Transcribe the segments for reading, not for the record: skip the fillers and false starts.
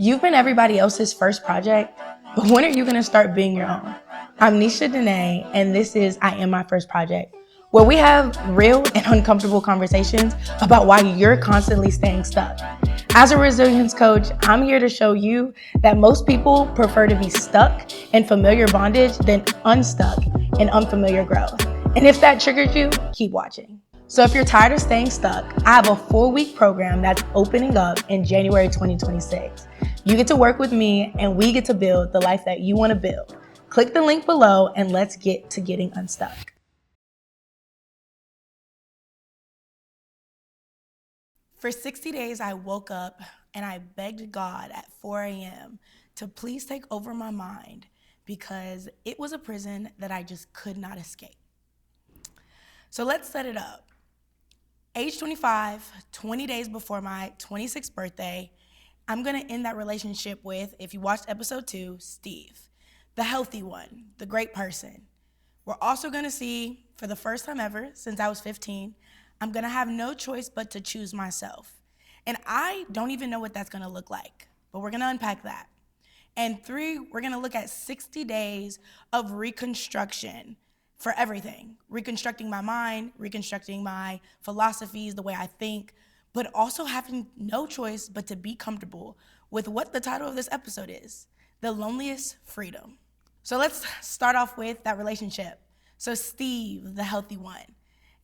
You've been everybody else's first project, but when are you going to start being your own? I'm Nisha Danay, and this is I Am My First Project, where we have real and uncomfortable conversations about why you're constantly staying stuck. As a resilience coach, I'm here to show you that most people prefer to be stuck in familiar bondage than unstuck in unfamiliar growth. And if that triggers you, keep watching. So if you're tired of staying stuck, I have a 4-week program that's opening up in January 2026. You get to work with me and we get to build the life that you want to build. Click the link below and let's get to getting unstuck. For 60 days, I woke up and I begged God at 4 a.m. to please take over my mind because it was a prison that I just could not escape. So let's set it up. Age 25, 20 days before my 26th birthday, I'm gonna end that relationship with, if you watched episode 2, Steve, the healthy one, the great person. We're also gonna see, for the first time ever since I was 15, I'm gonna have no choice but to choose myself. And I don't even know what that's gonna look like, but we're gonna unpack that. And 3, we're gonna look at 60 days of reconstruction for everything. Reconstructing my mind, reconstructing my philosophies, the way I think, but also having no choice but to be comfortable with what the title of this episode is, The Loneliest Freedom. So let's start off with that relationship. So Steve, the healthy one.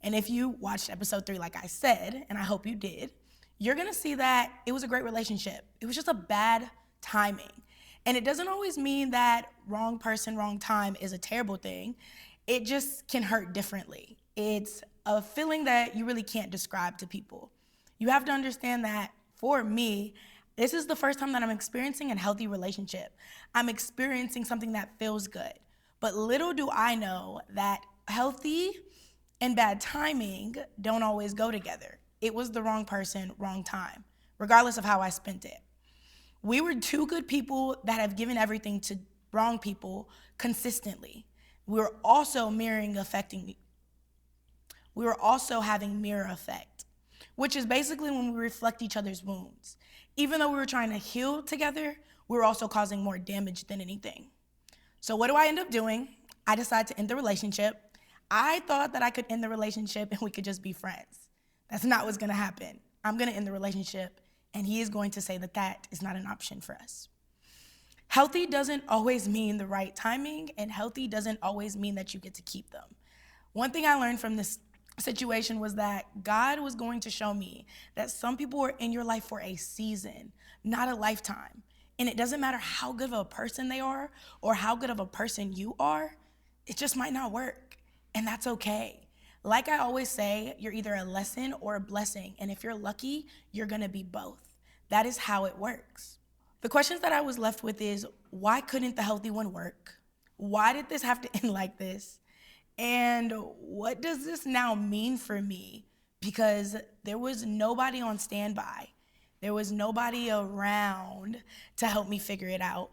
And if you watched episode 3, like I said, and I hope you did, you're gonna see that it was a great relationship. It was just a bad timing. And it doesn't always mean that wrong person, wrong time is a terrible thing. It just can hurt differently. It's a feeling that you really can't describe to people. You have to understand that for me, this is the first time that I'm experiencing a healthy relationship. I'm experiencing something that feels good. But little do I know that healthy and bad timing don't always go together. It was the wrong person, wrong time, regardless of how I spent it. We were 2 good people that have given everything to wrong people consistently. We were also we were also having mirror effect, which is basically when we reflect each other's wounds. Even though we were trying to heal together, we were also causing more damage than anything. So what do I end up doing? I decide to end the relationship. I thought that I could end the relationship and we could just be friends. That's not what's gonna happen. I'm gonna end the relationship and he is going to say that that is not an option for us. Healthy doesn't always mean the right timing, and healthy doesn't always mean that you get to keep them. One thing I learned from this situation was that God was going to show me that some people are in your life for a season, not a lifetime. And it doesn't matter how good of a person they are or how good of a person you are, it just might not work. And that's okay. Like I always say, you're either a lesson or a blessing. And if you're lucky, you're gonna be both. That is how it works. The questions that I was left with is, why couldn't the healthy one work? Why did this have to end like this? And what does this now mean for me? Because there was nobody on standby. There was nobody around to help me figure it out.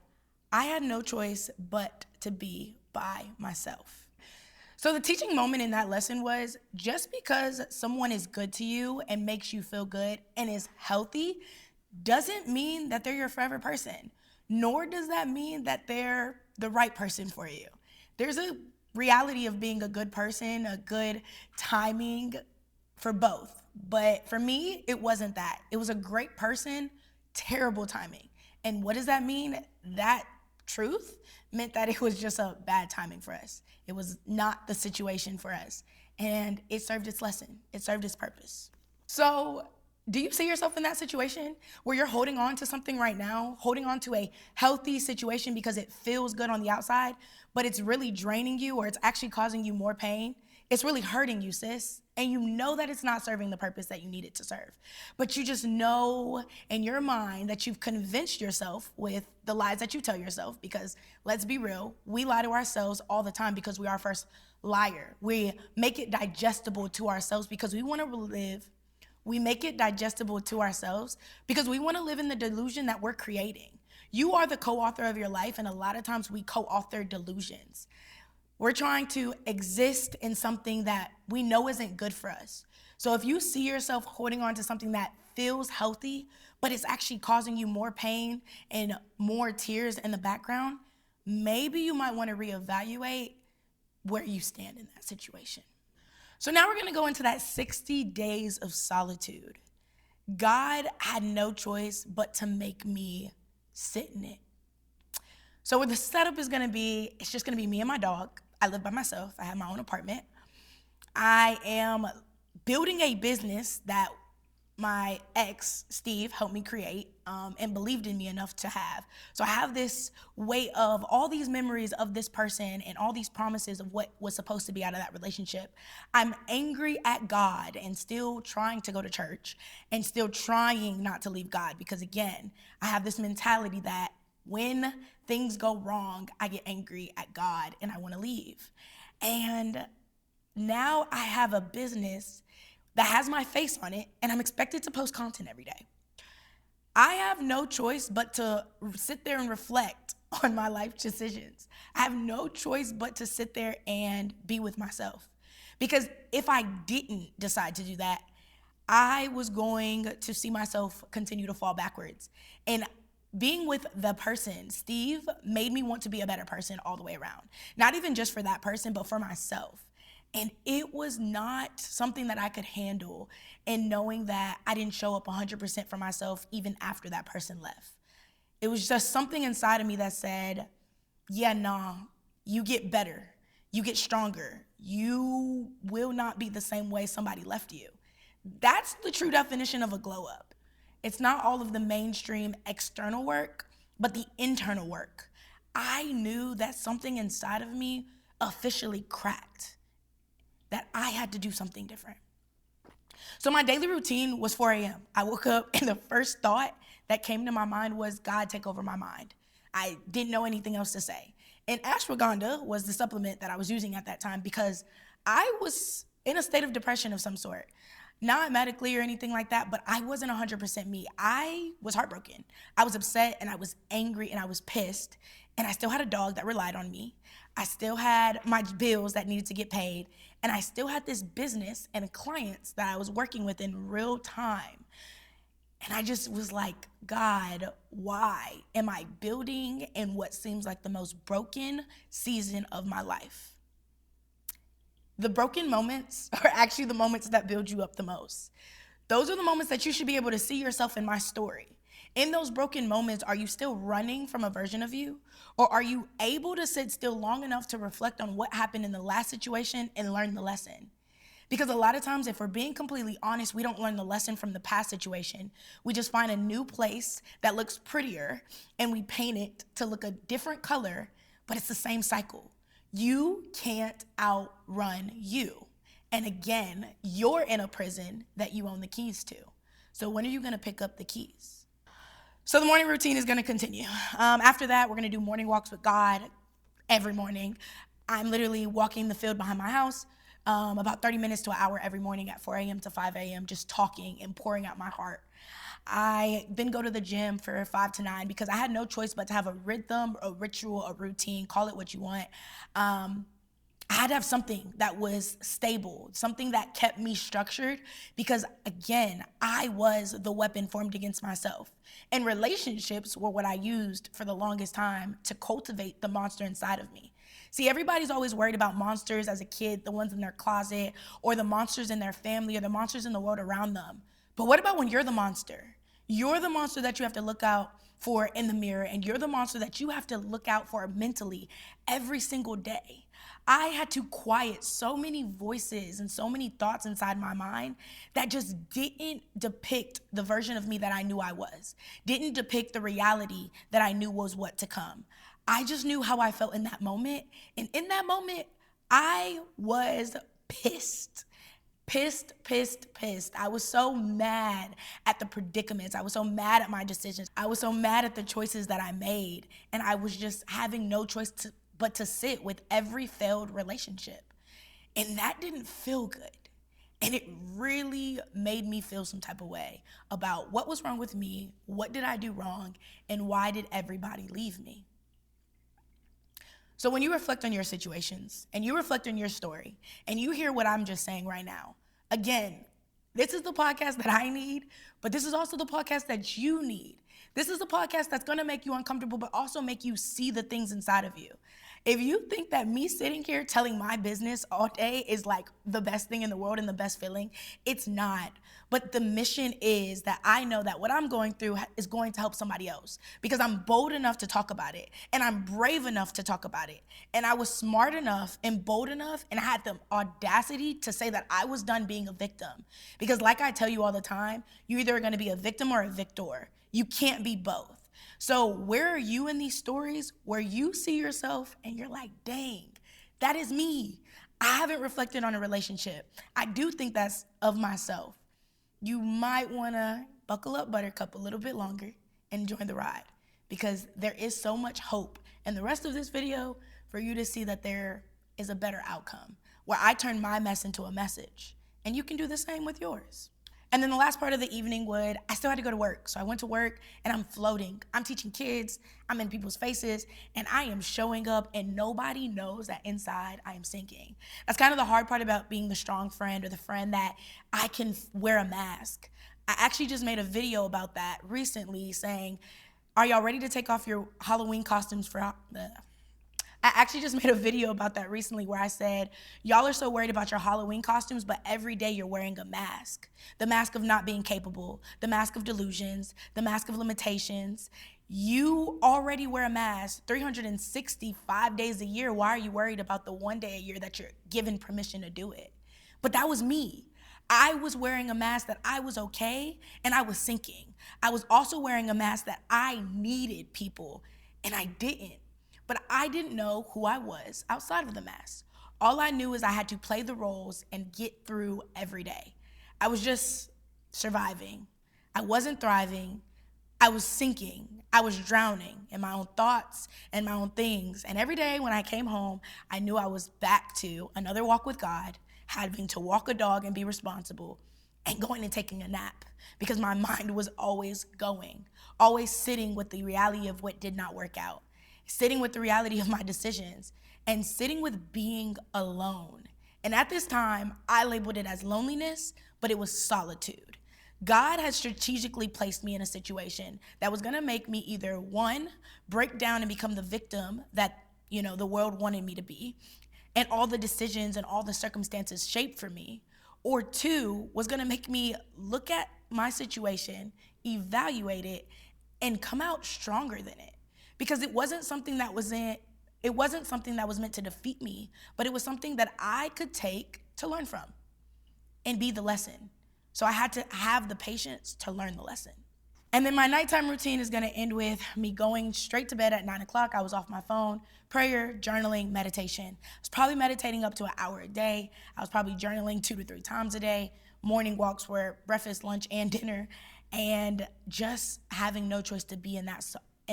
I had no choice but to be by myself. So the teaching moment in that lesson was, just because someone is good to you and makes you feel good and is healthy doesn't mean that they're your forever person, nor does that mean that they're the right person for you. There's a reality of being a good person, a good timing for both. But for me, it wasn't that. It was a great person, terrible timing. And what does that mean? That truth meant that it was just a bad timing for us. It was not the situation for us. And it served its lesson. It served its purpose. So do you see yourself in that situation where you're holding on to something right now, holding on to a healthy situation because it feels good on the outside, but it's really draining you or it's actually causing you more pain? It's really hurting you, sis. And you know that it's not serving the purpose that you need it to serve. But you just know in your mind that you've convinced yourself with the lies that you tell yourself, because let's be real, we lie to ourselves all the time because we are our first liar. We make it digestible to ourselves because we want to live. We make it digestible to ourselves because we want to live in the delusion that we're creating. You are the co-author of your life, and a lot of times we co-author delusions. We're trying to exist in something that we know isn't good for us. So if you see yourself holding on to something that feels healthy, but it's actually causing you more pain and more tears in the background, maybe you might want to reevaluate where you stand in that situation. So now we're going to go into that 60 days of solitude. God had no choice but to make me sit in it. So what the setup is going to be, it's just going to be me and my dog. I live by myself. I have my own apartment. I am building a business that my ex, Steve, helped me create and believed in me enough to have. So I have this weight of all these memories of this person and all these promises of what was supposed to be out of that relationship. I'm angry at God and still trying to go to church and still trying not to leave God because, again, I have this mentality that when things go wrong, I get angry at God and I want to leave. And now I have a business that has my face on it, and I'm expected to post content every day. I have no choice but to sit there and reflect on my life decisions. I have no choice but to sit there and be with myself. Because if I didn't decide to do that, I was going to see myself continue to fall backwards. And being with the person, Steve, made me want to be a better person all the way around. Not even just for that person, but for myself. And it was not something that I could handle in knowing that I didn't show up 100% for myself even after that person left. It was just something inside of me that said, yeah, nah, you get better. You get stronger. You will not be the same way somebody left you. That's the true definition of a glow up. It's not all of the mainstream external work, but the internal work. I knew that something inside of me officially cracked, that I had to do something different. So my daily routine was 4 a.m. I woke up and the first thought that came to my mind was, God, take over my mind. I didn't know anything else to say. And ashwagandha was the supplement that I was using at that time because I was in a state of depression of some sort. Not medically or anything like that, but I wasn't 100% me. I was heartbroken. I was upset and I was angry and I was pissed. And I still had a dog that relied on me. I still had my bills that needed to get paid. And I still had this business and clients that I was working with in real time. And I just was like, God, why am I building in what seems like the most broken season of my life? The broken moments are actually the moments that build you up the most. Those are the moments that you should be able to see yourself in my story. In those broken moments, are you still running from a version of you? Or are you able to sit still long enough to reflect on what happened in the last situation and learn the lesson? Because a lot of times, if we're being completely honest, we don't learn the lesson from the past situation. We just find a new place that looks prettier and we paint it to look a different color, but it's the same cycle. You can't outrun you. And again, you're in a prison that you own the keys to. So when are you gonna pick up the keys? So the morning routine is gonna continue. After that, we're gonna do morning walks with God every morning. I'm literally walking the field behind my house, about 30 minutes to an hour every morning at 4 a.m. to 5 a.m., just talking and pouring out my heart. I then go to the gym for 5 to 9 because I had no choice but to have a rhythm, a ritual, a routine, call it what you want. I had to have something that was stable, something that kept me structured because, again, I was the weapon formed against myself. And relationships were what I used for the longest time to cultivate the monster inside of me. See, everybody's always worried about monsters as a kid, the ones in their closet, or the monsters in their family, or the monsters in the world around them. But what about when you're the monster? You're the monster that you have to look out for in the mirror, and you're the monster that you have to look out for mentally every single day. I had to quiet so many voices and so many thoughts inside my mind that just didn't depict the version of me that I knew I was, didn't depict the reality that I knew was what to come. I just knew how I felt in that moment, and in that moment, I was pissed. Pissed. I was so mad at the predicaments. I was so mad at my decisions. I was so mad at the choices that I made. And I was just having no choice but to sit with every failed relationship. And that didn't feel good. And it really made me feel some type of way about what was wrong with me, what did I do wrong, and why did everybody leave me? So when you reflect on your situations and you reflect on your story and you hear what I'm just saying right now, again, This is the podcast that I need, but this is also the podcast that you need. This is the podcast that's gonna make you uncomfortable, but also make you see the things inside of you. If you think that me sitting here telling my business all day is like the best thing in the world and the best feeling, it's not. But the mission is that I know that what I'm going through is going to help somebody else because I'm bold enough to talk about it and I'm brave enough to talk about it. And I was smart enough and bold enough and I had the audacity to say that I was done being a victim. Because like I tell you all the time, you're either gonna be a victim or a victor. You can't be both. So where are you in these stories where you see yourself and you're like, dang, that is me. I haven't reflected on a relationship. I do think that's of myself. You might wanna buckle up, Buttercup, a little bit longer and join the ride because there is so much hope in the rest of this video for you to see that there is a better outcome where I turn my mess into a message and you can do the same with yours. And then the last part of the evening I still had to go to work. So I went to work and I'm floating. I'm teaching kids, I'm in people's faces, and I am showing up and nobody knows that inside I am sinking. That's kind of the hard part about being the strong friend or the friend that I can wear a mask. I actually just made a video about that recently saying, are y'all ready to take off your Halloween costumes for I actually just made a video about that recently where I said, y'all are so worried about your Halloween costumes, but every day you're wearing a mask. The mask of not being capable, the mask of delusions, the mask of limitations. You already wear a mask 365 days a year. Why are you worried about the one day a year that you're given permission to do it? But that was me. I was wearing a mask that I was okay and I was sinking. I was also wearing a mask that I needed people and I didn't. But I didn't know who I was outside of the mask. All I knew is I had to play the roles and get through every day. I was just surviving. I wasn't thriving. I was sinking. I was drowning in my own thoughts and my own things. And every day when I came home, I knew I was back to another walk with God, having to walk a dog and be responsible, and going and taking a nap because my mind was always going, always sitting with the reality of what did not work out. Sitting with the reality of my decisions and sitting with being alone. And at this time, I labeled it as loneliness, but it was solitude. God had strategically placed me in a situation that was gonna make me either one, break down and become the victim that, the world wanted me to be, and all the decisions and all the circumstances shaped for me, or two, was gonna make me look at my situation, evaluate it, and come out stronger than it. Because it wasn't something that was meant to defeat me, but it was something that I could take to learn from and be the lesson. So I had to have the patience to learn the lesson. And then my nighttime routine is gonna end with me going straight to bed at 9 o'clock. I was off my phone, prayer, journaling, meditation. I was probably meditating up to an hour a day. I was probably journaling 2 to 3 times a day. Morning walks were breakfast, lunch, and dinner. And just having no choice to be in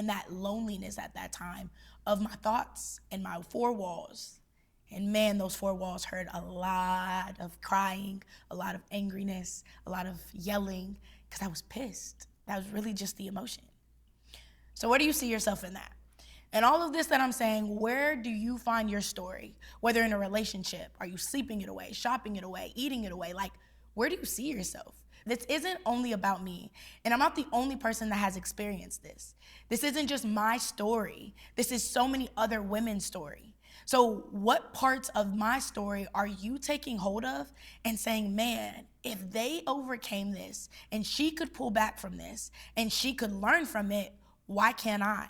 that loneliness at that time of my thoughts and my 4 walls. And man, those 4 walls heard a lot of crying, a lot of angriness, a lot of yelling, because I was pissed. That was really just the emotion. So where do you see yourself in that? And all of this that I'm saying, where do you find your story? Whether in a relationship, are you sleeping it away, shopping it away, eating it away? Like, where do you see yourself? This isn't only about me, and I'm not the only person that has experienced this. This isn't just my story. This is so many other women's story. So what parts of my story are you taking hold of and saying, man, if they overcame this and she could pull back from this and she could learn from it, why can't I?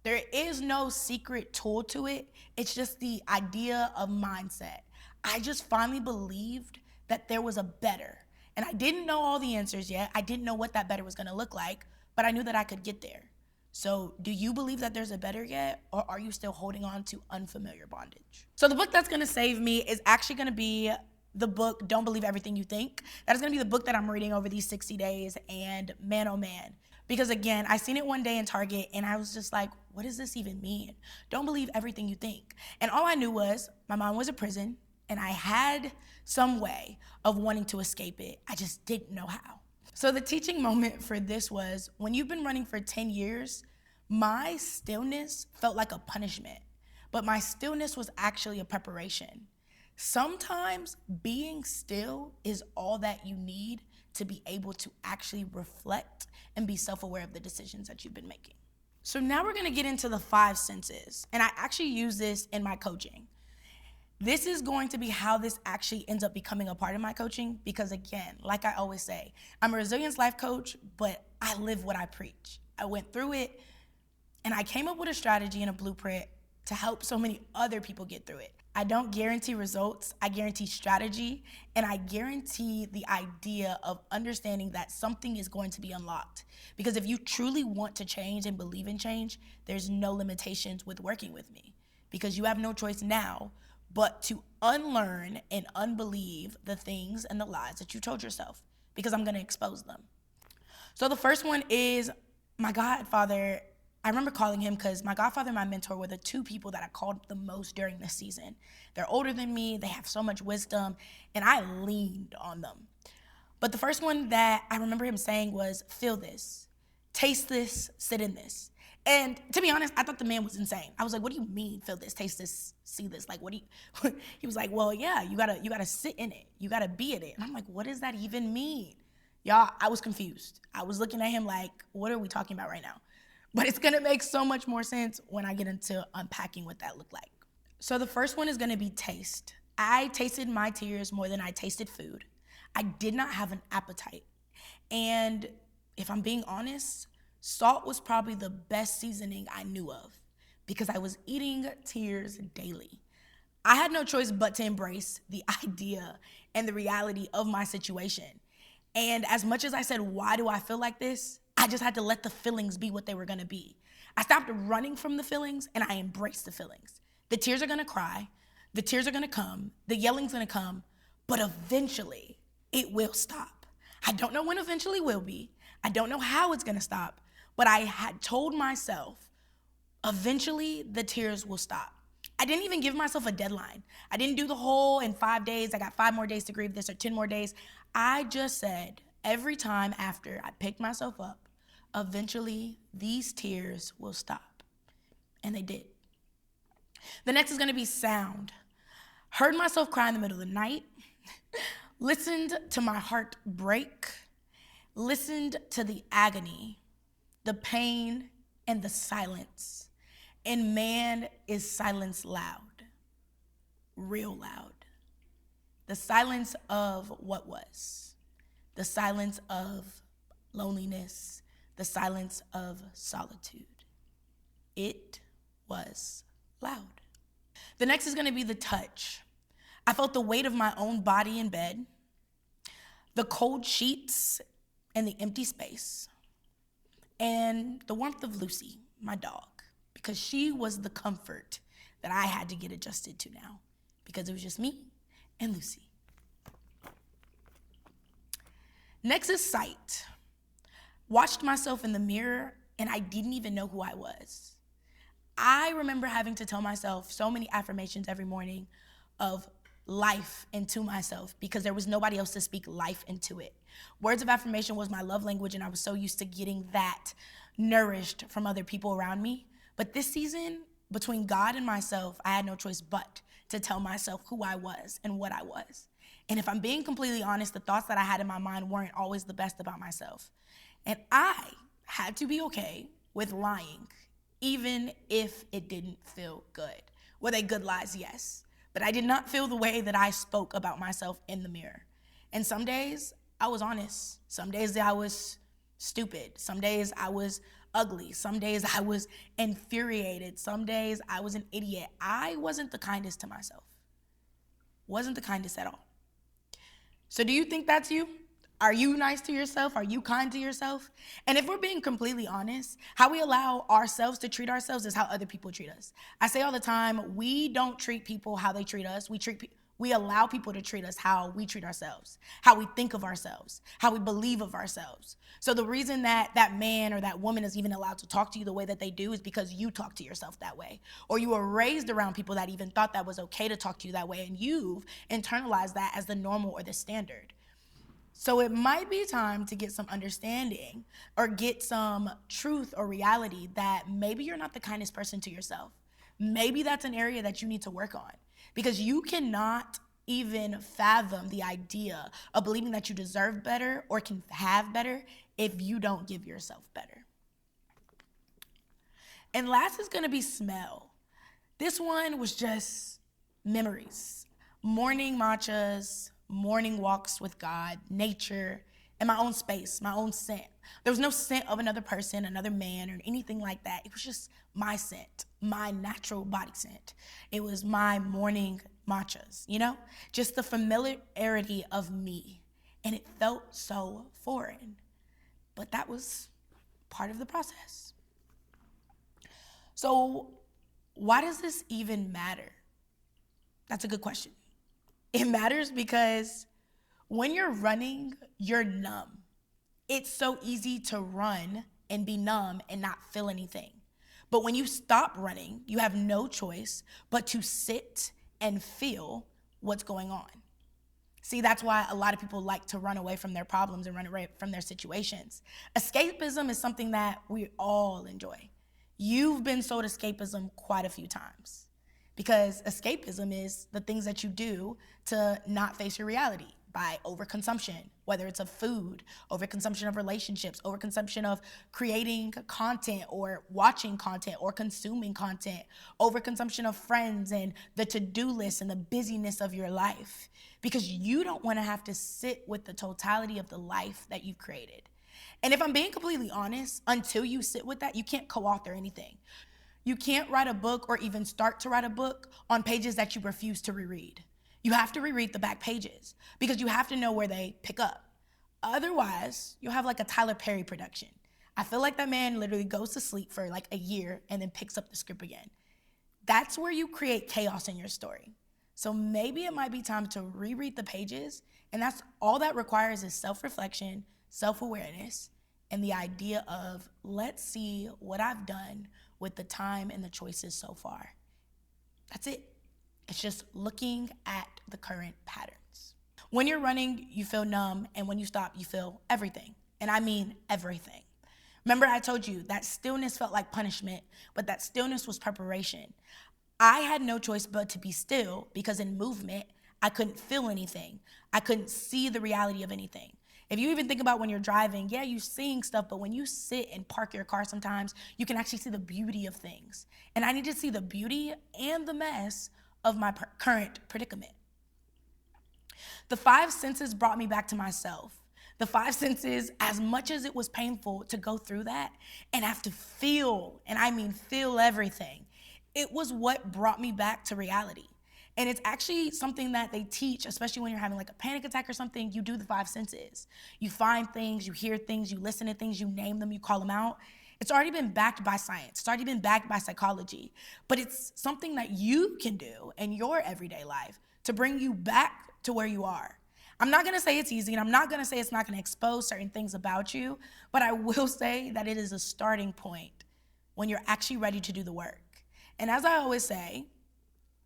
There is no secret tool to it. It's just the idea of mindset. I just finally believed that there was a better. And I didn't know all the answers yet. I didn't know what that better was gonna look like, but I knew that I could get there. So do you believe that there's a better yet, or are you still holding on to unfamiliar bondage? So the book that's gonna save me is actually gonna be the book, Don't Believe Everything You Think. That is gonna be the book that I'm reading over these 60 days, and man, oh man. Because again, I seen it one day in Target, and I was just like, what does this even mean? Don't believe everything you think. And all I knew was my mom was in prison, and I had some way of wanting to escape it. I just didn't know how. So the teaching moment for this was, when you've been running for 10 years, my stillness felt like a punishment, but my stillness was actually a preparation. Sometimes being still is all that you need to be able to actually reflect and be self-aware of the decisions that you've been making. So now we're gonna get into the 5 senses, and I actually use this in my coaching. This is going to be how this actually ends up becoming a part of my coaching because, again, like I always say, I'm a resilience life coach, but I live what I preach. I went through it, and I came up with a strategy and a blueprint to help so many other people get through it. I don't guarantee results, I guarantee strategy, and I guarantee the idea of understanding that something is going to be unlocked. Because if you truly want to change and believe in change, there's no limitations with working with me because you have no choice now but to unlearn and unbelieve the things and the lies that you told yourself because I'm gonna expose them. So the first one is my godfather. I remember calling him because my godfather and my mentor were the 2 people that I called the most during this season. They're older than me, they have so much wisdom, and I leaned on them. But the first one that I remember him saying was, feel this, taste this, sit in this. And to be honest, I thought the man was insane. I was like, what do you mean, feel this, taste this, see this? Like, what do you, he was like, well, yeah, you gotta sit in it. You gotta be in it. And I'm like, what does that even mean? Y'all, I was confused. I was looking at him like, what are we talking about right now? But it's gonna make so much more sense when I get into unpacking what that looked like. So the first one is gonna be taste. I tasted my tears more than I tasted food. I did not have an appetite. And if I'm being honest, salt was probably the best seasoning I knew of because I was eating tears daily. I had no choice but to embrace the idea and the reality of my situation. And as much as I said, why do I feel like this? I just had to let the feelings be what they were gonna be. I stopped running from the feelings and I embraced the feelings. The tears are gonna cry, the tears are gonna come, the yelling's gonna come, but eventually it will stop. I don't know when eventually will be. I don't know how it's gonna stop, but I had told myself, eventually the tears will stop. I didn't even give myself a deadline. I didn't do the whole in 5 days, I got 5 more days to grieve this or 10 more days. I just said every time after I picked myself up, eventually these tears will stop. And they did. The next is gonna be sound. Heard myself cry in the middle of the night, listened to my heart break, listened to the agony, the pain, and the silence. And man, is silence loud, real loud. The silence of what was, the silence of loneliness, the silence of solitude. It was loud. The next is gonna be the touch. I felt the weight of my own body in bed, the cold sheets and the empty space, and the warmth of Lucy, my dog, because she was the comfort that I had to get adjusted to now because it was just me and Lucy. Next is sight. Watched myself in the mirror and I didn't even know who I was. I remember having to tell myself so many affirmations every morning of life into myself because there was nobody else to speak life into it. Words of affirmation was my love language and I was so used to getting that nourished from other people around me. But this season, between God and myself, I had no choice but to tell myself who I was and what I was. And if I'm being completely honest, the thoughts that I had in my mind weren't always the best about myself. And I had to be okay with lying, even if it didn't feel good. Were they good lies? Yes. But I did not feel the way that I spoke about myself in the mirror. And some days I was honest. Some days I was stupid. Some days I was ugly. Some days I was infuriated. Some days I was an idiot. I wasn't the kindest to myself. Wasn't the kindest at all. So do you think that's you? Are you nice to yourself? Are you kind to yourself? And if we're being completely honest, how we allow ourselves to treat ourselves is how other people treat us. I say all the time, we don't treat people how they treat us. We allow people to treat us how we treat ourselves, how we think of ourselves, how we believe of ourselves. So the reason that that man or that woman is even allowed to talk to you the way that they do is because you talk to yourself that way. Or you were raised around people that even thought that was okay to talk to you that way, and you've internalized that as the normal or the standard. So it might be time to get some understanding or get some truth or reality that maybe you're not the kindest person to yourself. maybe that's an area that you need to work on, because you cannot even fathom the idea of believing that you deserve better or can have better if you don't give yourself better. And last is gonna be smell. This one was just memories, morning matchas, morning walks with God, nature, and my own space, my own scent. There was no scent of another person, another man, or anything like that. It was just my scent, my natural body scent. It was my morning matchas, just the familiarity of me. And it felt so foreign, but that was part of the process. So why does this even matter? That's a good question. It matters because when you're running, you're numb. It's so easy to run and be numb and not feel anything. But when you stop running, you have no choice but to sit and feel what's going on. See, that's why a lot of people like to run away from their problems and run away from their situations. Escapism is something that we all enjoy. You've been sold escapism quite a few times, because escapism is the things that you do to not face your reality by overconsumption, whether it's of food, overconsumption of relationships, overconsumption of creating content or watching content or consuming content, overconsumption of friends and the to-do list and the busyness of your life, because you don't want to have to sit with the totality of the life that you've created. And if I'm being completely honest, until you sit with that, you can't co-author anything. You can't write a book or even start to write a book on pages that you refuse to reread. You have to reread the back pages because you have to know where they pick up. Otherwise, you'll have like a Tyler Perry production. I feel like that man literally goes to sleep for like a year and then picks up the script again. That's where you create chaos in your story. So maybe it might be time to reread the pages, and that's all that requires is self-reflection, self-awareness, and the idea of, let's see what I've done with the time and the choices so far. That's it. It's just looking at the current patterns. When you're running, you feel numb, and when you stop, you feel everything. And I mean everything. Remember I told you that stillness felt like punishment, but that stillness was preparation. I had no choice but to be still, because in movement, I couldn't feel anything. I couldn't see the reality of anything. If you even think about when you're driving, yeah, you're seeing stuff, but when you sit and park your car sometimes, you can actually see the beauty of things. And I need to see the beauty and the mess of my current predicament. The five senses brought me back to myself. The five senses, as much as it was painful to go through that and have to feel, and I mean feel everything, it was what brought me back to reality. And it's actually something that they teach, especially when you're having like a panic attack or something. You do the five senses. You find things, you hear things, you listen to things, you name them, you call them out. It's already been backed by science. It's already been backed by psychology. But it's something that you can do in your everyday life to bring you back to where you are. I'm not gonna say it's easy, and I'm not gonna say it's not gonna expose certain things about you, but I will say that it is a starting point when you're actually ready to do the work. And as I always say,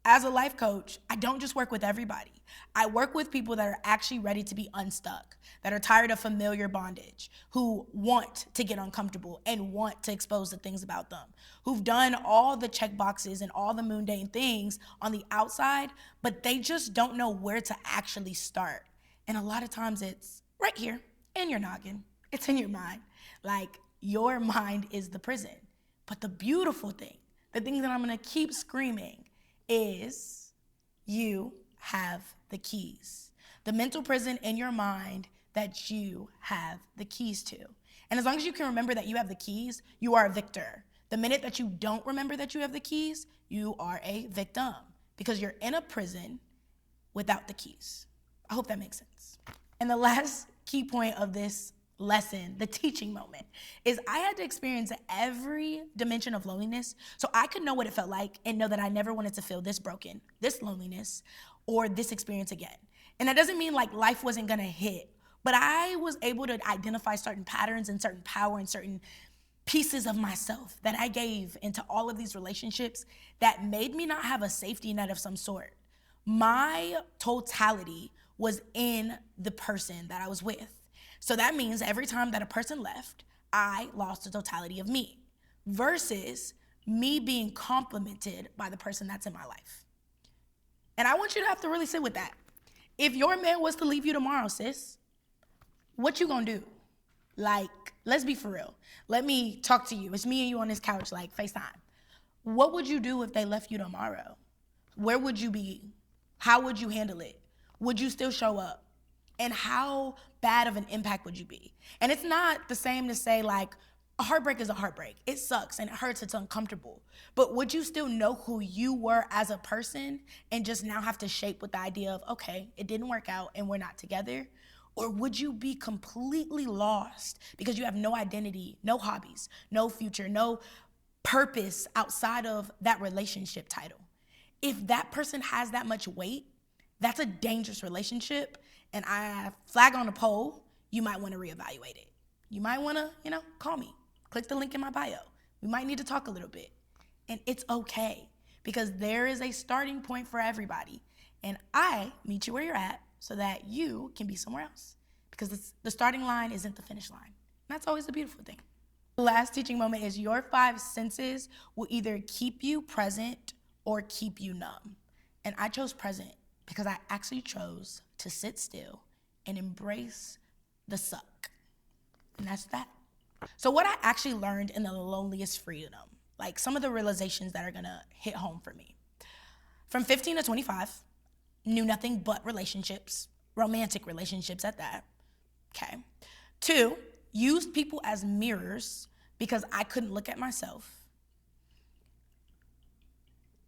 as a life coach, I don't just work with everybody. I work with people that are actually ready to be unstuck, that are tired of familiar bondage, who want to get uncomfortable and want to expose the things about them, who've done all the check boxes and all the mundane things on the outside, but they just don't know where to actually start. And a lot of times it's right here in your noggin. It's in your mind. Like, your mind is the prison. But the beautiful thing, the thing that I'm gonna keep screaming, is you have the keys. The mental prison in your mind that you have the keys to. And as long as you can remember that you have the keys, you are a victor. The minute that you don't remember that you have the keys, you are a victim, because you're in a prison without the keys. I hope that makes sense. And the last key point of this lesson, the teaching moment, is I had to experience every dimension of loneliness so I could know what it felt like and know that I never wanted to feel this broken, this loneliness, or this experience again. And that doesn't mean like life wasn't gonna hit, but I was able to identify certain patterns and certain power and certain pieces of myself that I gave into all of these relationships that made me not have a safety net of some sort. My totality was in the person that I was with. So that means every time that a person left, I lost the totality of me, versus me being complimented by the person that's in my life. And I want you to have to really sit with that. If your man was to leave you tomorrow, sis, what you gonna do? Like, let's be for real. Let me talk to you. It's me and you on this couch, like FaceTime. What would you do if they left you tomorrow? Where would you be? How would you handle it? Would you still show up? And how bad of an impact would you be? And it's not the same to say like, a heartbreak is a heartbreak. It sucks and it hurts, it's uncomfortable. But would you still know who you were as a person and just now have to shape with the idea of, okay, it didn't work out and we're not together? Or would you be completely lost because you have no identity, no hobbies, no future, no purpose outside of that relationship title? If that person has that much weight, that's a dangerous relationship. And I flag on the pole, you might want to reevaluate it. You might want to, call me. Click the link in my bio. We might need to talk a little bit. And it's okay because there is a starting point for everybody. And I meet you where you're at so that you can be somewhere else because the starting line isn't the finish line. And that's always the beautiful thing. The last teaching moment is your 5 senses will either keep you present or keep you numb. And I chose present because I actually chose to sit still and embrace the suck. And that's that. So what I actually learned in the Loneliest freedom, like some of the realizations that are gonna hit home for me. From 15 to 25, knew nothing but relationships, romantic relationships at that, okay. 2, used people as mirrors because I couldn't look at myself.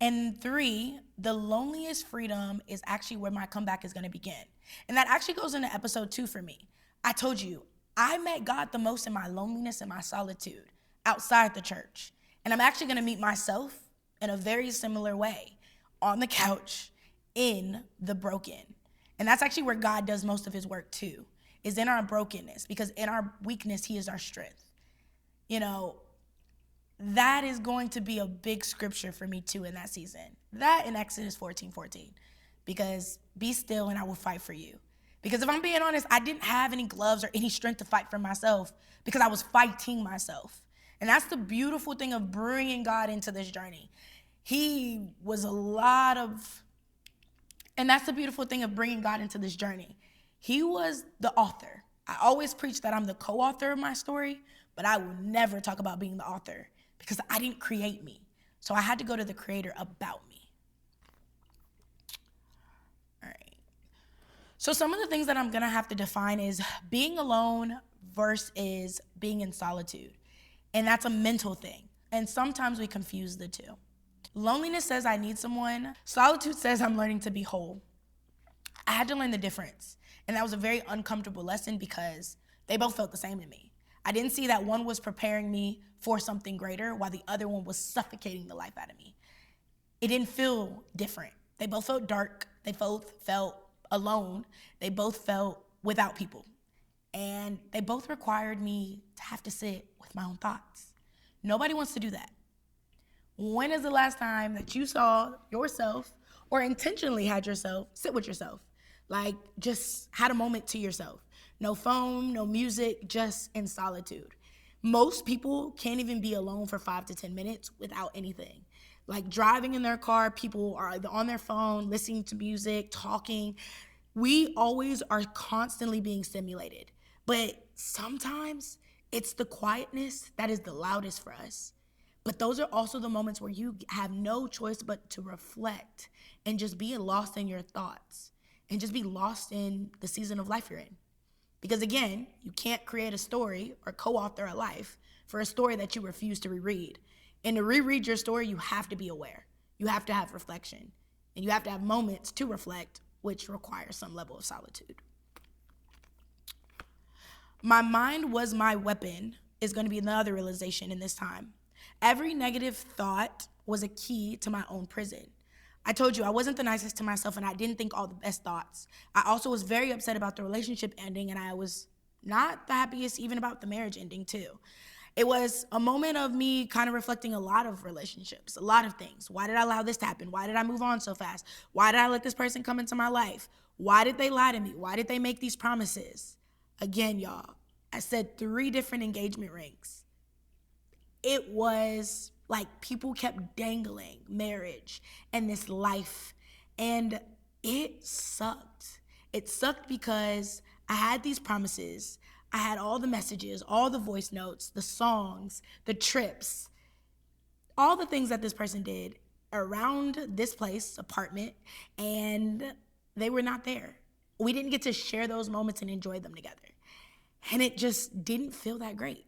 And 3, the loneliest freedom is actually where my comeback is gonna begin. And that actually goes into episode 2 for me. I told you, I met God the most in my loneliness and my solitude outside the church. And I'm actually gonna meet myself in a very similar way on the couch in the broken. And that's actually where God does most of his work too, is in our brokenness, because in our weakness, he is our strength. That is going to be a big scripture for me too in that season. That in Exodus 14:14, because be still and I will fight for you. Because if I'm being honest, I didn't have any gloves or any strength to fight for myself because I was fighting myself. And that's the beautiful thing of bringing God into this journey. And that's the beautiful thing of bringing God into this journey. He was the author. I always preach that I'm the co-author of my story, but I will never talk about being the author because I didn't create me. So I had to go to the creator about me. All right. So some of the things that I'm gonna have to define is being alone versus being in solitude. And that's a mental thing. And sometimes we confuse the two. Loneliness says I need someone. Solitude says I'm learning to be whole. I had to learn the difference. And that was a very uncomfortable lesson because they both felt the same to me. I didn't see that one was preparing me for something greater while the other one was suffocating the life out of me. It didn't feel different. They both felt dark. They both felt alone. They both felt without people. And they both required me to have to sit with my own thoughts. Nobody wants to do that. When is the last time that you saw yourself or intentionally had yourself sit with yourself? Like just had a moment to yourself. No phone, no music, just in solitude. Most people can't even be alone for 5 to 10 minutes without anything. Like driving in their car, people are either on their phone, listening to music, talking. We always are constantly being stimulated. But sometimes it's the quietness that is the loudest for us. But those are also the moments where you have no choice but to reflect and just be lost in your thoughts and just be lost in the season of life you're in. Because again, you can't create a story or co-author a life for a story that you refuse to reread. And to reread your story, you have to be aware. You have to have reflection. And you have to have moments to reflect, which requires some level of solitude. My mind was my weapon is going to be another realization in this time. Every negative thought was a key to my own prison. I told you I wasn't the nicest to myself and I didn't think all the best thoughts. I also was very upset about the relationship ending and I was not the happiest even about the marriage ending too. It was a moment of me kind of reflecting a lot of relationships, a lot of things. Why did I allow this to happen? Why did I move on so fast? Why did I let this person come into my life? Why did they lie to me? Why did they make these promises? Again, y'all, I said 3 different engagement rings. It was Like, people kept dangling marriage and this life, and it sucked. It sucked because I had these promises. I had all the messages, all the voice notes, the songs, the trips, all the things that this person did around this place, apartment, and they were not there. We didn't get to share those moments and enjoy them together. And it just didn't feel that great.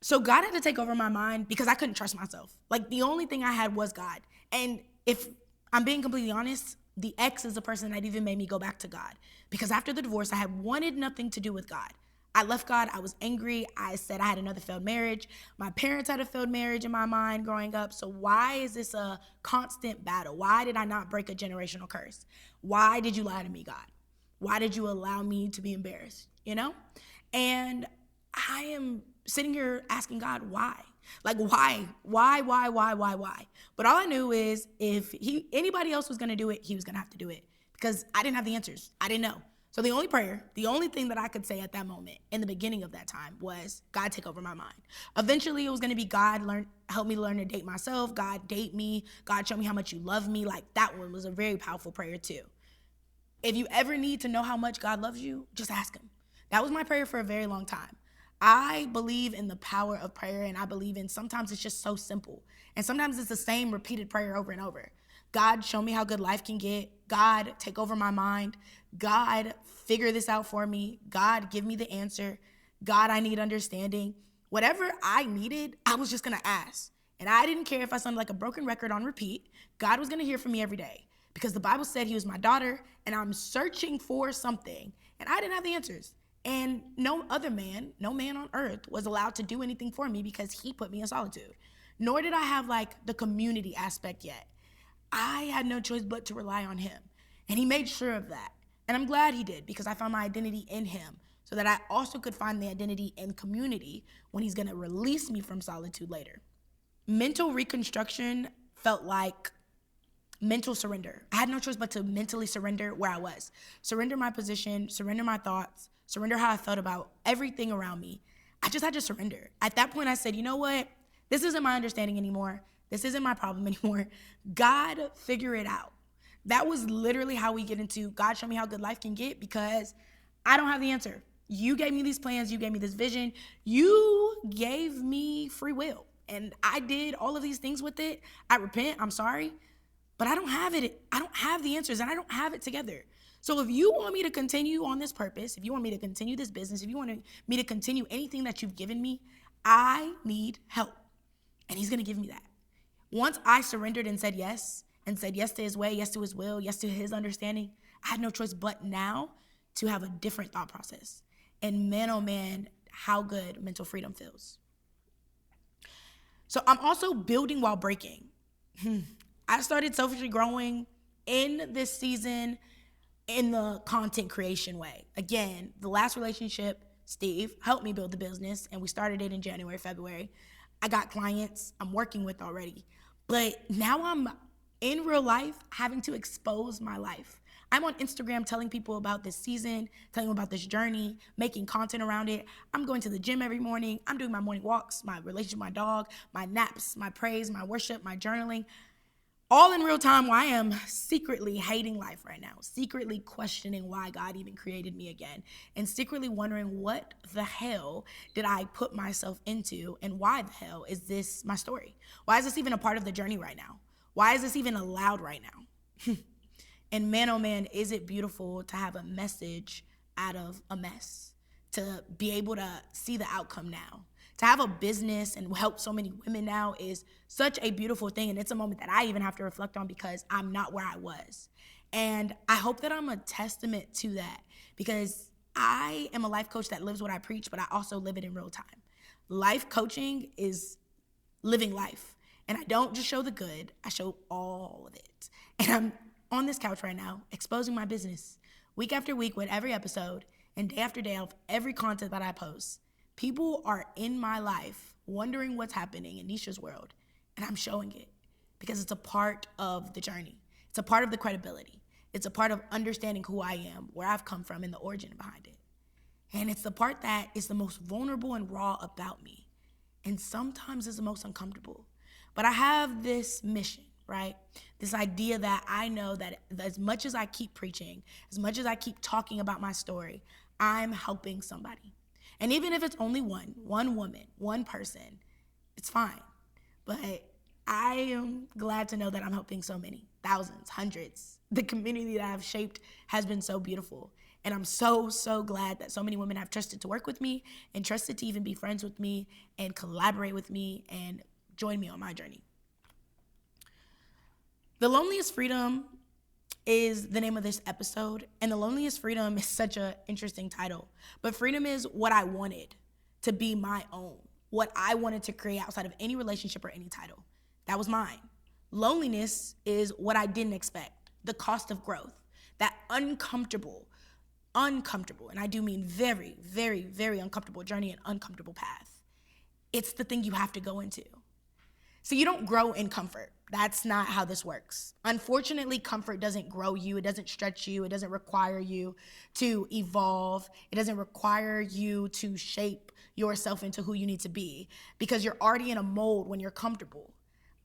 So God had to take over my mind because I couldn't trust myself. Like, the only thing I had was God. And if I'm being completely honest, the ex is the person that even made me go back to God. Because after the divorce, I had wanted nothing to do with God. I left God. I was angry. I said I had another failed marriage. My parents had a failed marriage in my mind growing up. So why is this a constant battle? Why did I not break a generational curse? Why did you lie to me, God? Why did you allow me to be embarrassed? And I am sitting here asking God, why? Like, why? But all I knew is if anybody else was going to do it, he was going to have to do it, because I didn't have the answers. I didn't know. So the only thing that I could say at that moment in the beginning of that time was, God, take over my mind. Eventually, it was going to be, God, help me learn to date myself. God, date me. God, show me how much you love me. Like, that one was a very powerful prayer too. If you ever need to know how much God loves you, just ask him. That was my prayer for a very long time. I believe in the power of prayer, and I believe in sometimes it's just so simple. And sometimes it's the same repeated prayer over and over. God, show me how good life can get. God, take over my mind. God, figure this out for me. God, give me the answer. God, I need understanding. Whatever I needed, I was just going to ask. And I didn't care if I sounded like a broken record on repeat. God was going to hear from me every day, because the Bible said he was my daughter, and I'm searching for something, and I didn't have the answers. And no man on earth was allowed to do anything for me because he put me in solitude. Nor did I have like the community aspect yet. I had no choice but to rely on him. And he made sure of that. And I'm glad he did, because I found my identity in him, so that I also could find the identity in community when he's gonna release me from solitude later. Mental reconstruction felt like mental surrender. I had no choice but to mentally surrender where I was. Surrender my position, surrender my thoughts, surrender how I felt about everything around me. I just had to surrender. At that point, I said, you know what? This isn't my understanding anymore. This isn't my problem anymore. God, figure it out. That was literally how we get into, God, show me how good life can get, because I don't have the answer. You gave me these plans. You gave me this vision. You gave me free will. And I did all of these things with it. I repent. I'm sorry. But I don't have it. I don't have the answers, and I don't have it together. So if you want me to continue on this purpose, if you want me to continue this business, if you want me to continue anything that you've given me, I need help. And he's going to give me that. Once I surrendered and said yes to his way, yes to his will, yes to his understanding, I had no choice but now to have a different thought process. And man, oh man, how good mental freedom feels. So I'm also building while breaking. I started selfishly growing in this season in the content creation way. Again, the last relationship, Steve, helped me build the business, and we started it in January, February. I got clients I'm working with already. But now I'm in real life having to expose my life. I'm on Instagram telling people about this season, telling them about this journey, making content around it. I'm going to the gym every morning. I'm doing my morning walks, my relationship with my dog, my naps, my praise, my worship, my journaling. All in real time, while I am secretly hating life right now, secretly questioning why God even created me again, and secretly wondering what the hell did I put myself into, and why the hell is this my story? Why is this even a part of the journey right now? Why is this even allowed right now? And man, oh man, is it beautiful to have a message out of a mess, to be able to see the outcome now. To have a business and help so many women now is such a beautiful thing. And it's a moment that I even have to reflect on, because I'm not where I was. And I hope that I'm a testament to that, because I am a life coach that lives what I preach, but I also live it in real time. Life coaching is living life. And I don't just show the good, I show all of it. And I'm on this couch right now exposing my business week after week with every episode, and day after day of every content that I post. People are in my life wondering what's happening in Nisha's world, and I'm showing it because it's a part of the journey. It's a part of the credibility. It's a part of understanding who I am, where I've come from, and the origin behind it. And it's the part that is the most vulnerable and raw about me. And sometimes it's the most uncomfortable. But I have this mission, right? This idea that I know that as much as I keep preaching, as much as I keep talking about my story, I'm helping somebody. And even if it's only one woman, one person, it's fine. But I am glad to know that I'm helping so many, thousands, hundreds. The community that I've shaped has been so beautiful. And I'm so, so glad that so many women have trusted to work with me and trusted to even be friends with me and collaborate with me and join me on my journey. The Loneliest Freedom is the name of this episode. And the Loneliest Freedom is such an interesting title. But freedom is what I wanted to be my own, what I wanted to create outside of any relationship or any title. That was mine. Loneliness is what I didn't expect, the cost of growth, that uncomfortable, and I do mean very, very, very uncomfortable journey and uncomfortable path. It's the thing you have to go into. So you don't grow in comfort. That's not how this works. Unfortunately, comfort doesn't grow you. It doesn't stretch you. It doesn't require you to evolve. It doesn't require you to shape yourself into who you need to be because you're already in a mold when you're comfortable.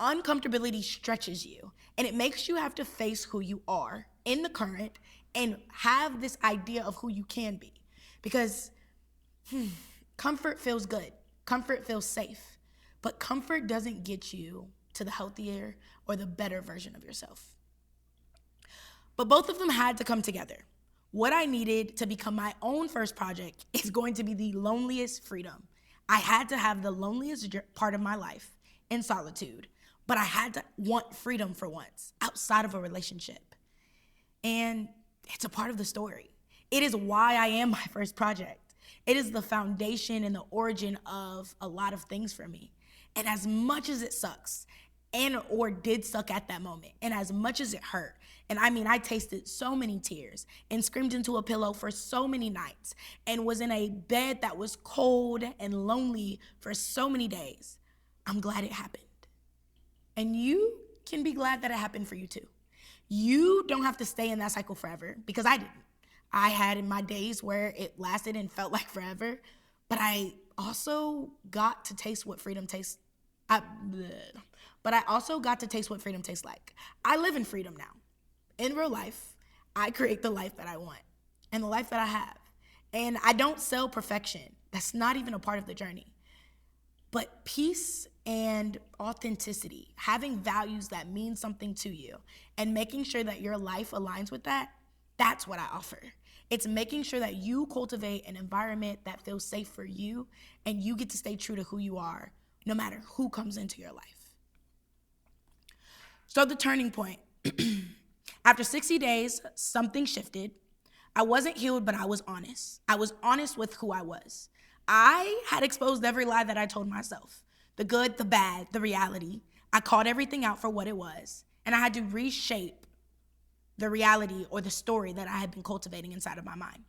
Uncomfortability stretches you, and it makes you have to face who you are in the current and have this idea of who you can be. Because comfort feels good. Comfort feels safe. But comfort doesn't get you to the healthier or the better version of yourself. But both of them had to come together. What I needed to become my own first project is going to be the Loneliest Freedom. I had to have the loneliest part of my life in solitude, but I had to want freedom for once outside of a relationship. And it's a part of the story. It is why I am my first project. It is the foundation and the origin of a lot of things for me. And as much as it sucks, or did suck at that moment, and as much as it hurt, and I mean, I tasted so many tears and screamed into a pillow for so many nights and was in a bed that was cold and lonely for so many days, I'm glad it happened. And you can be glad that it happened for you too. You don't have to stay in that cycle forever, because I didn't. I had in my days where it lasted and felt like forever, but I also got to taste what freedom tastes. But I also got to taste what freedom tastes like. I live in freedom now. In real life, I create the life that I want and the life that I have. And I don't sell perfection. That's not even a part of the journey. But peace and authenticity, having values that mean something to you and making sure that your life aligns with that, that's what I offer. It's making sure that you cultivate an environment that feels safe for you and you get to stay true to who you are, no matter who comes into your life. So the turning point. After 60 days, something shifted. I wasn't healed, but I was honest. I was honest with who I was. I had exposed every lie that I told myself. The good, the bad, the reality. I called everything out for what it was. And I had to reshape the reality or the story that I had been cultivating inside of my mind.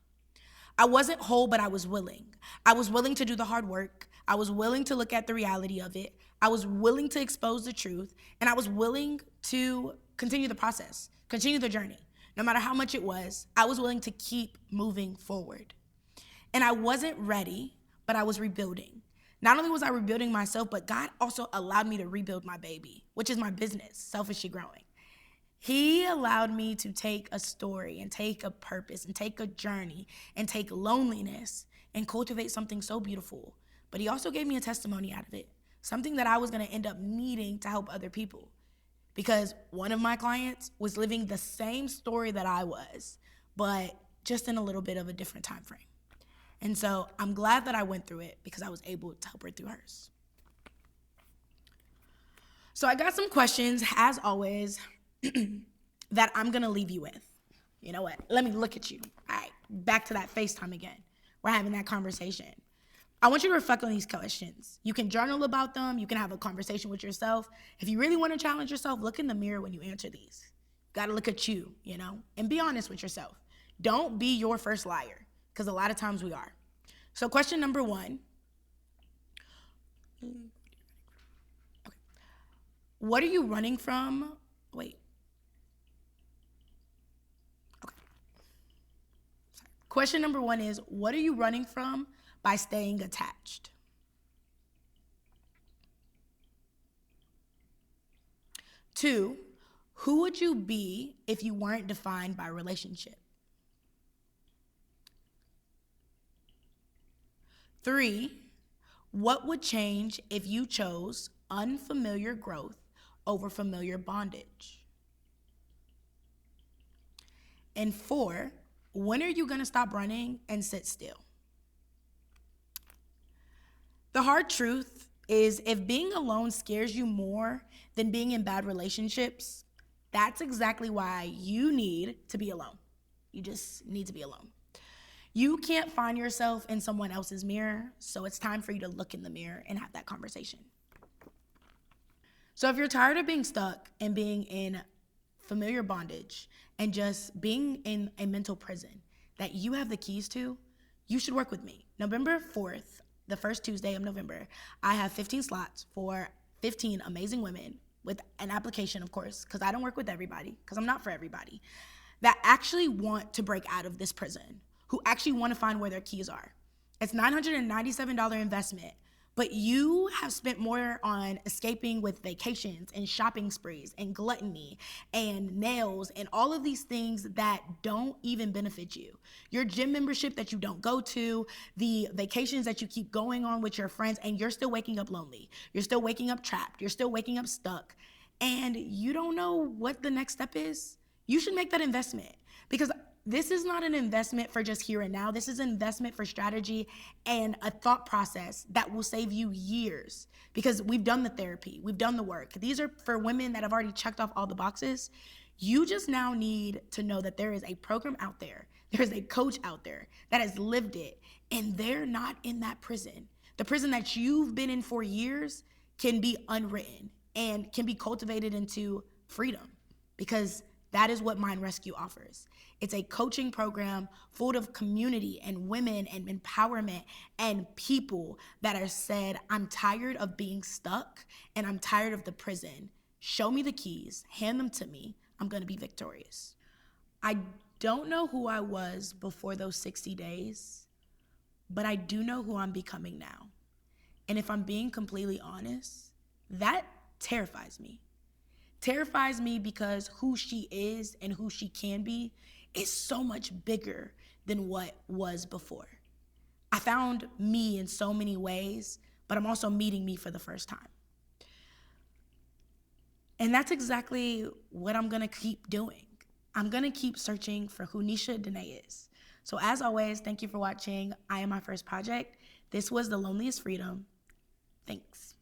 I wasn't whole, but I was willing. I was willing to do the hard work. I was willing to look at the reality of it. I was willing to expose the truth. And I was willing to continue the process, continue the journey. No matter how much it was, I was willing to keep moving forward. And I wasn't ready, but I was rebuilding. Not only was I rebuilding myself, but God also allowed me to rebuild my baby, which is my business, Selfishly Growing. He allowed me to take a story and take a purpose and take a journey and take loneliness and cultivate something so beautiful. But he also gave me a testimony out of it, something that I was going to end up needing to help other people. Because one of my clients was living the same story that I was, but just in a little bit of a different time frame. And so I'm glad that I went through it because I was able to help her through hers. So I got some questions, as always, that I'm going to leave you with. You know what? Let me look at you. All right, back to that FaceTime again. We're having that conversation. I want you to reflect on these questions. You can journal about them. You can have a conversation with yourself. If you really want to challenge yourself, look in the mirror when you answer these. Got to look at you, and be honest with yourself. Don't be your first liar, because a lot of times we are. So question number 1. Okay. What are you running from? Wait. Okay. Sorry. Question number 1 is, what are you running from by staying attached? 2, who would you be if you weren't defined by relationship? 3, what would change if you chose unfamiliar growth over familiar bondage? And 4, when are you gonna stop running and sit still? The hard truth is if being alone scares you more than being in bad relationships, that's exactly why you need to be alone. You just need to be alone. You can't find yourself in someone else's mirror, so it's time for you to look in the mirror and have that conversation. So if you're tired of being stuck and being in familiar bondage and just being in a mental prison that you have the keys to, you should work with me. November 4th, the first Tuesday of November, I have 15 slots for 15 amazing women with an application, of course, because I don't work with everybody, because I'm not for everybody, that actually want to break out of this prison, who actually want to find where their keys are. It's $997 investment, but you have spent more on escaping with vacations and shopping sprees and gluttony and nails and all of these things that don't even benefit you. Your gym membership that you don't go to, the vacations that you keep going on with your friends, and you're still waking up lonely. You're still waking up trapped. You're still waking up stuck. And you don't know what the next step is. You should make that investment, because this is not an investment for just here and now. This is an investment for strategy and a thought process that will save you years, because we've done the therapy, we've done the work. These are for women that have already checked off all the boxes. You just now need to know that there is a program out there, there's a coach out there that has lived it, and they're not in that prison. The prison that you've been in for years can be unwritten and can be cultivated into freedom, because that is what Mind Rescue offers. It's a coaching program full of community and women and empowerment and people that are said, I'm tired of being stuck and I'm tired of the prison. Show me the keys, hand them to me. I'm gonna be victorious. I don't know who I was before those 60 days, but I do know who I'm becoming now. And if I'm being completely honest, that terrifies me. Terrifies me because who she is and who she can be is so much bigger than what was before. I found me in so many ways, but I'm also meeting me for the first time. And that's exactly what I'm gonna keep doing. I'm gonna keep searching for who Nisha Danay is. So as always, thank you for watching I Am My First Project. This was the Loneliest Freedom. Thanks.